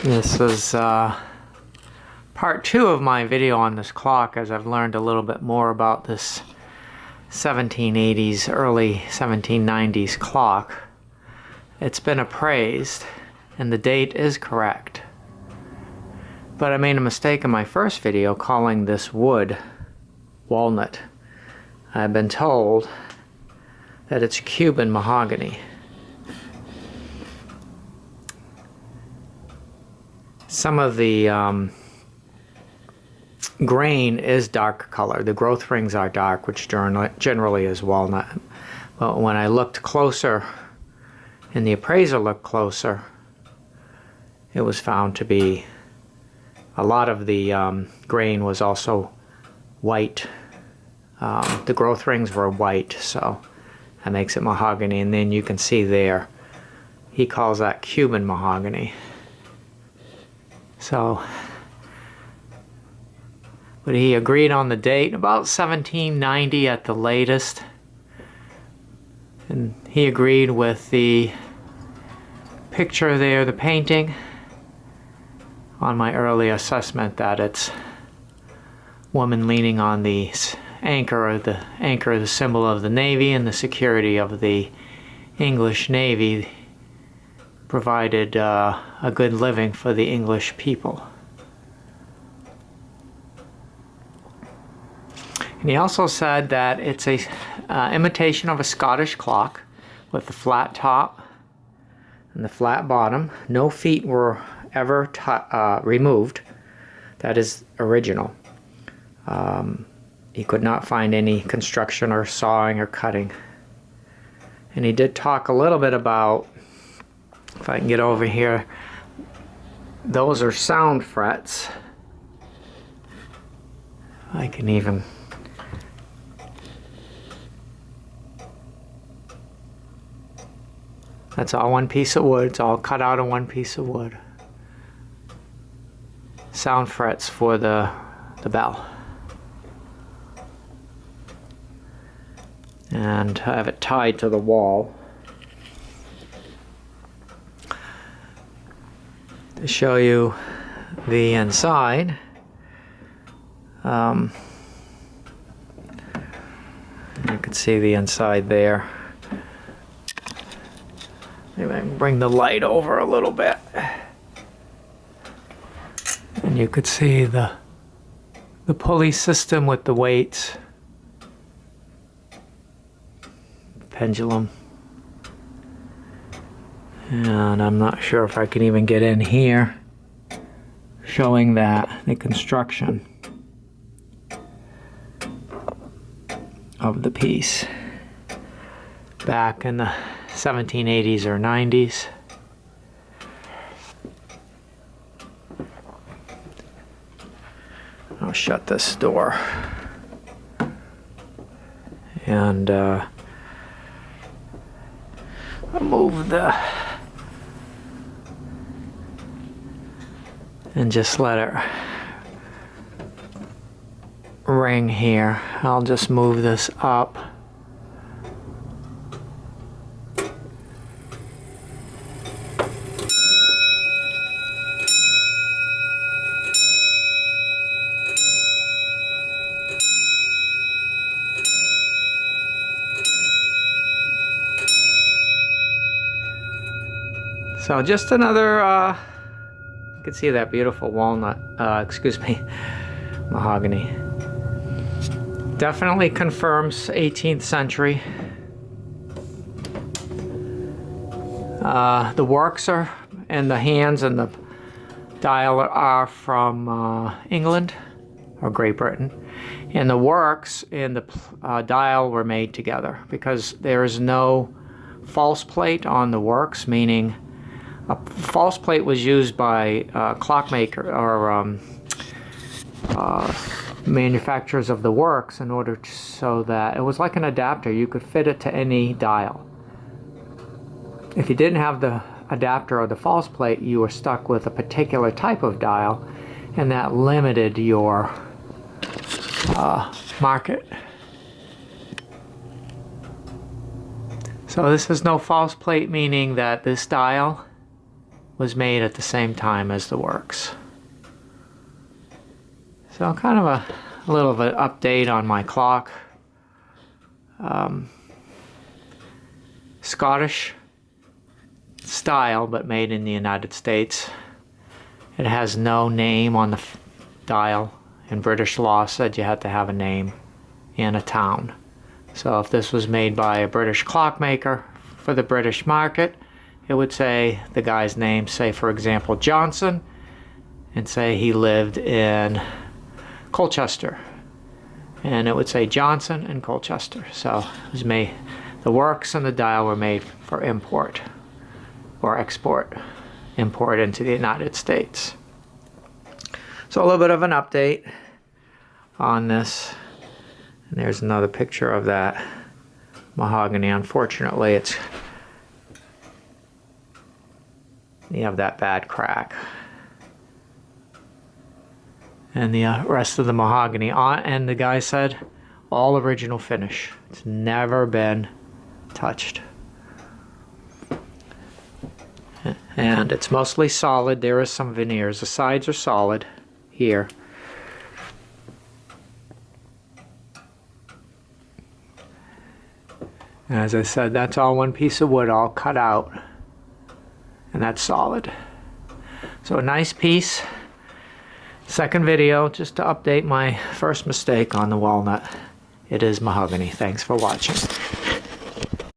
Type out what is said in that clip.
This is part 2 of my video on this clock, as I've learned a little bit more about this 1780s, early 1790s clock. It's been appraised, and the date is correct. But I made a mistake in my first video calling this wood walnut. I've been told that it's Cuban mahogany. Some of the grain is dark color. The growth rings are dark, which generally is walnut. But when I looked closer, and the appraiser looked closer, it was found to be a lot of the grain was also white. The growth rings were white, so that makes it mahogany. And then you can see there, he calls that Cuban mahogany. So, but he agreed on the date, about 1790 at the latest. And he agreed with the picture there, the painting, on my early assessment that it's woman leaning on the anchor, the symbol of the Navy, and the security of the English Navy provided a good living for the English people. And he also said that it's a imitation of a Scottish clock with the flat top and the flat bottom. No feet were ever removed. That is original. He could not find any construction or sawing or cutting. And he did talk a little bit about, if I can get over here, those are sound frets. I can even that's all one piece of wood. It's all cut out of one piece of wood. Sound frets for the bell. And I have it tied to the wall to show you the inside. You can see the inside there. Maybe I can bring the light over a little bit. And you could see the pulley system with the weights. Pendulum. And I'm not sure if I can even get in here showing that the construction of the piece back in the 1780s or 90s. I'll shut this door and I'll move and just let it ring here. I'll just move this up. So just another, you can see that beautiful walnut, mahogany. Definitely confirms 18th century. The works are, and the hands and the dial are from England or Great Britain. And the works and the dial were made together because there is no false plate on the works, meaning a false plate was used by clockmaker or manufacturers of the works in order so that it was like an adapter. You could fit it to any dial. If you didn't have the adapter or the false plate, you were stuck with a particular type of dial, and that limited your market. So this is no false plate, meaning that this dial was made at the same time as the works. So kind of a little of an update on my clock. Scottish style, but made in the United States. It has no name on the dial. And British law said you had to have a name and a town. So if this was made by a British clockmaker for the British market, it would say the guy's name, say for example Johnson, and say he lived in Colchester, and it would say Johnson and Colchester. So it was made, the works and the dial were made for import or export, import into the United States. So a little bit of an update on this. And there's another picture of that mahogany. Unfortunately, you have that bad crack. And the rest of the mahogany and the guy said all original finish. It's never been touched. And it's mostly solid. There is some veneers. The sides are solid here. And as I said, that's all one piece of wood, all cut out. And that's solid. So a nice piece. Second video, just to update my first mistake on the walnut. It is mahogany. Thanks for watching.